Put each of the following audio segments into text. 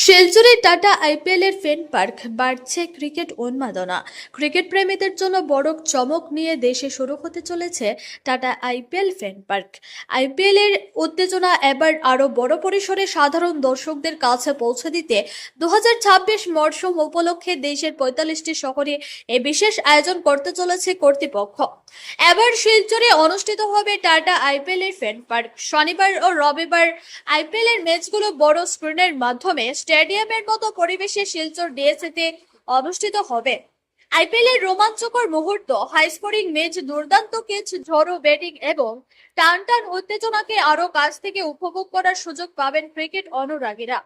শিলচরের tata IPL এর ফেন পার্ক বাড়ছে ক্রিকেট উন্মাদনা। ক্রিকেট প্রেমীদের জন্য বড় চমক নিয়ে দেশে শুরু হতে চলেছে টাটা আইপিএল ফেন পার্ক। আইপিএল এর উত্তেজনা এবার আরো বড় পরিসরে সাধারণ দর্শকদের কাছে পৌঁছে দিতে 2026 মরশুম উপলক্ষে দেশের 45টি শহরে এ বিশেষ আয়োজন করতে চলেছে কর্তৃপক্ষ। এবার শিলচরে অনুষ্ঠিত হবে টাটা আইপিএল এর ফ্যান পার্ক। শনিবার ও রবিবার আইপিএল এর ম্যাচগুলো বড় স্ক্রিনের মাধ্যমে স্টেডিয়ামের মতো পরিবেশে শিলচর ডিএসএতে অনুষ্ঠিত হবে। আইপিএল এর রোমাঞ্চকর মুহূর্ত, হাই স্কোরিং ম্যাচ, দুর্দান্ত ক্যাচ, ঝড়ো ব্যাটিং এবং টান টান উত্তেজনাকে আরো কাছ থেকে উপভোগ করার সুযোগ পাবেন ক্রিকেট অনুরাগীরা।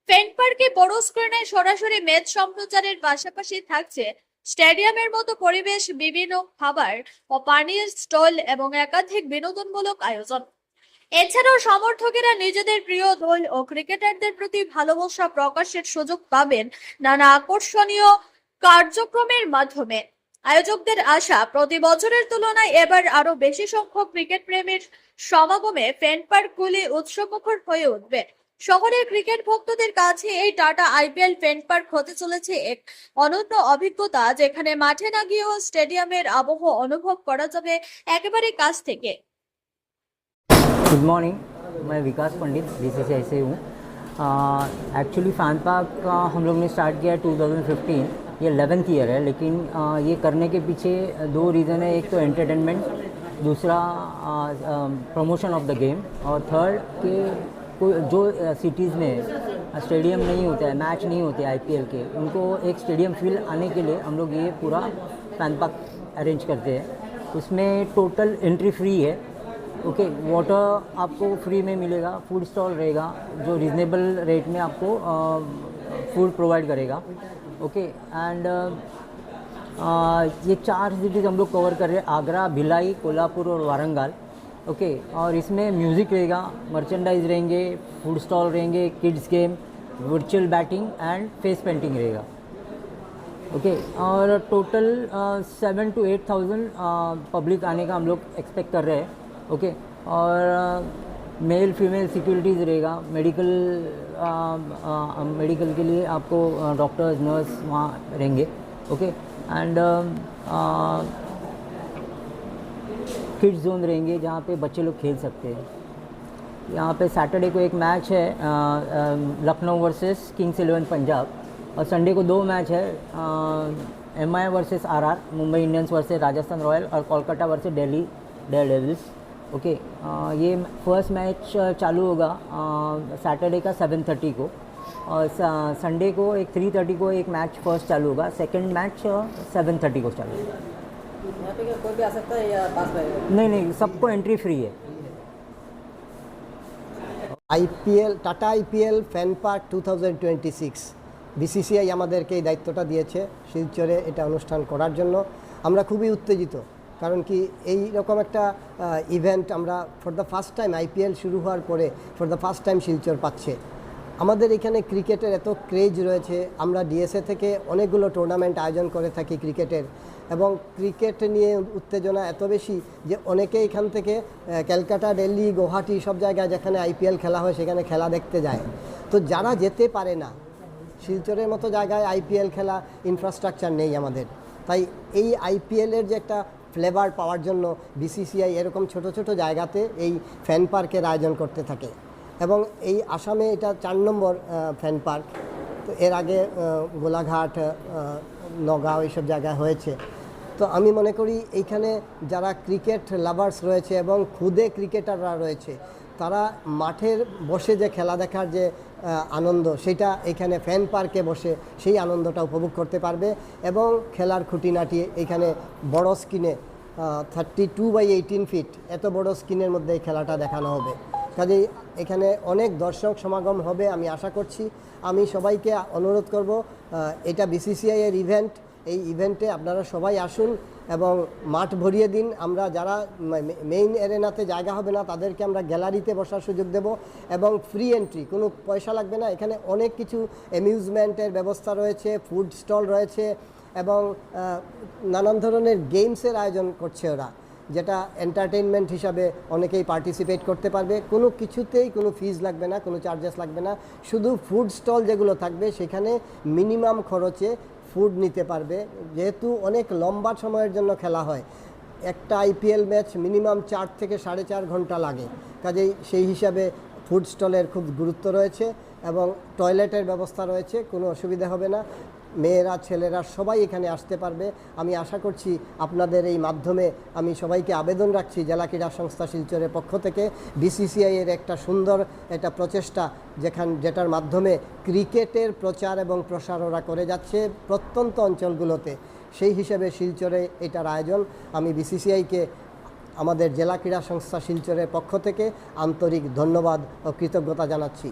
ফ্যান পার্কে বড় স্ক্রিনে সরাসরি ম্যাচ সম্প্রচারের পাশাপাশি থাকছে স্টেডিয়ামের মতো পরিবেশ, বিভিন্ন খাবার ও পানীয় স্টল এবং একাধিক বিনোদনমূলক আয়োজন। এছাড়াও সমর্থকেরা নিজেদের প্রিয় দল ও ক্রিকেটারদের প্রতি ভালোবাসা প্রকাশের সুযোগ পাবেন নানা আকর্ষণীয় কার্যক্রমের মাধ্যমে। আয়োজকদের আশা, প্রতি বছরের তুলনায় এবার আরো বেশি সংখ্যক ক্রিকেট প্রেমীর সমাগমে ফ্যান পার্কগুলি উৎসবমুখর হয়ে উঠবে। শহরের ক্রিকেট ভক্তদের কাছে এই টাটা আইপিএল ফ্যান পার্ক হতে চলেছে এক অনন্য অভিজ্ঞতা, যেখানে মাঠে না গিয়েও স্টেডিয়ামের আবহ অনুভব করা যাবে একেবারে কাছ থেকে। गुड मॉर्निंग, मैं विकास पंडित बीसीसीआई से हूँ। एक्चुअली फैन पार्क का हम लोग ने स्टार्ट किया 2015, ये 11th ईयर है। लेकिन ये करने के पीछे दो रीज़न है। एक तो एंटरटेनमेंट, दूसरा प्रमोशन ऑफ द गेम, और थर्ड कि कोई जो सिटीज़ में स्टेडियम नहीं होता है, मैच नहीं होते आईपीएल के, उनको एक स्टेडियम फील आने के लिए हम लोग ये पूरा फैन पार्क अरेंज करते हैं। उसमें टोटल एंट्री फ्री है। ओके, वाटर आपको फ्री में मिलेगा, फूड स्टॉल रहेगा जो रीज़नेबल रेट में आपको फूड प्रोवाइड करेगा। ओके, एंड ये 4 सिटीज़ हम लोग कवर कर रहे हैं: आगरा, भिलाई, कोल्हापुर और वारंगल। ओके, और इसमें म्यूज़िक रहेगा, मर्चेंडाइज रहेंगे, फूड स्टॉल रहेंगे, kids game, virtual batting and face painting रहेगा। ओके, और टोटल 7 to 8,000 पब्लिक आने का हम लोग एक्सपेक्ट कर रहे हैं। ओके, और मेल फीमेल सिक्योरिटीज़ रहेगा। मेडिकल के लिए आपको डॉक्टर्स, नर्स वहाँ रहेंगे। ओके, एंड किड्स जोन रहेंगे जहाँ पे बच्चे लोग खेल सकते हैं। यहाँ पे सैटरडे को एक मैच है, लखनऊ वर्सेस किंग्स 11 पंजाब, और संडे को 2 मैच है, MI versus RR, Mumbai Indians versus Rajasthan royal, और Kolkata versus Delhi Daredevils. Okay, ये फर्स्ट मैच चालू होगा सैटरडे का 7:30 को, और संडे को एक 3:30 को एक मैच फर्स्ट चालू होगा, सेकंड मैच 7:30 को चालू होगा। यहाँ पे क्या कोई भी आ सकता है या पास रहेगा? नहीं, सबको एंट्री फ्री है। IPL tata IPL fan park 2026 BCCI আমাদেরকে এই দায়িত্বটা দিয়েছে শিলচরে এটা অনুষ্ঠান করার জন্য। আমরা খুবই উত্তেজিত, কারণ কি এই রকম একটা ইভেন্ট আমরা for the first time, IPL শুরু হওয়ার পরে for the first time Silchar পাচ্ছে। আমাদের এখানে ক্রিকেটের এত ক্রেজ রয়েছে, আমরা ডিএসএ থেকে অনেকগুলো টুর্নামেন্ট আয়োজন করে থাকি ক্রিকেটের, এবং ক্রিকেট নিয়ে উত্তেজনা এত বেশি যে অনেকে এখান থেকে ক্যালকাটা, দিল্লি, গুয়াহাটি সব জায়গায় যেখানে আইপিএল খেলা হয় সেখানে খেলা দেখতে যায়। তো যারা যেতে পারে না, শিলচরের মতো জায়গায় আইপিএল খেলা ইনফ্রাস্ট্রাকচার নেই আমাদের, তাই এই আইপিএলের যে একটা ফ্লেভার পাওয়ার জন্য বিসিসিআই এরকম ছোট ছোট জায়গাতে এই ফ্যান পার্কের আয়োজন করতে থাকে। এবং এই আসামে এটা 4 নম্বর ফ্যান পার্ক। তো এর আগে গোলাঘাট, নগাঁও এইসব জায়গায় হয়েছে। তো আমি মনে করি এইখানে যারা ক্রিকেট লাভার্স রয়েছে এবং খুদে ক্রিকেটাররা রয়েছে, তারা মাঠের বসে যে খেলা দেখার যে আনন্দ, সেটা এখানে ফ্যান পার্কে বসে সেই আনন্দটা উপভোগ করতে পারবে। এবং খেলার খুঁটিনাটি এখানে বড় স্ক্রিনে 32/18 ফিট এত বড় স্ক্রিনের মধ্যে এই খেলাটা দেখানো হবে। কাজেই এখানে অনেক দর্শক সমাগম হবে আমি আশা করছি। আমি সবাইকে অনুরোধ করব, এটা বিসিসিআই এর ইভেন্ট, এই ইভেন্টে আপনারা সবাই আসুন এবং মাঠ ভরিয়ে দিন। আমরা যারা মেইন এরেনাতে জায়গা হবে না তাদেরকে আমরা গ্যালারিতে বসার সুযোগ দেব, এবং ফ্রি এন্ট্রি, কোনো পয়সা লাগবে না। এখানে অনেক কিছু অ্যামিউজমেন্টের ব্যবস্থা রয়েছে, ফুড স্টল রয়েছে, এবং নানান ধরনের গেমসের আয়োজন করছে ওরা। যেটা এন্টারটেইনমেন্ট হিসাবে অনেকেই পার্টিসিপেট করতে পারবে। কোনো কিছুতেই কোনো ফিজ লাগবে না, কোনো চার্জেস লাগবে না। শুধু ফুড স্টল যেগুলো থাকবে সেখানে মিনিমাম খরচে ফুড নিতে পারবে। যেহেতু অনেক লম্বা সময়ের জন্য খেলা হয়, একটা আইপিএল ম্যাচ মিনিমাম 4 থেকে 4.5 ঘন্টা লাগে, কাজেই সেই হিসাবে ফুড স্টলের খুব গুরুত্ব রয়েছে এবং টয়লেটের ব্যবস্থা রয়েছে, কোনো অসুবিধা হবে না। মেয়েরা ছেলেরা সবাই এখানে আসতে পারবে। আমি আশা করছি আপনাদের এই মাধ্যমে আমি সবাইকে আবেদন রাখছি জেলা ক্রীড়া সংস্থা শিলচরের পক্ষ থেকে বিসিসিআই এর একটা সুন্দর একটা প্রচেষ্টা যেটার মাধ্যমে ক্রিকেটের প্রচার এবং প্রসার ওরা করে যাচ্ছে প্রত্যন্ত অঞ্চলগুলোতে, সেই হিসেবে শিলচরে এটার আয়োজন। আমি বিসিসিআইকে আমাদের জেলা ক্রীড়া সংস্থা শিলচরের পক্ষ থেকে আন্তরিক ধন্যবাদ ও কৃতজ্ঞতা জানাচ্ছি।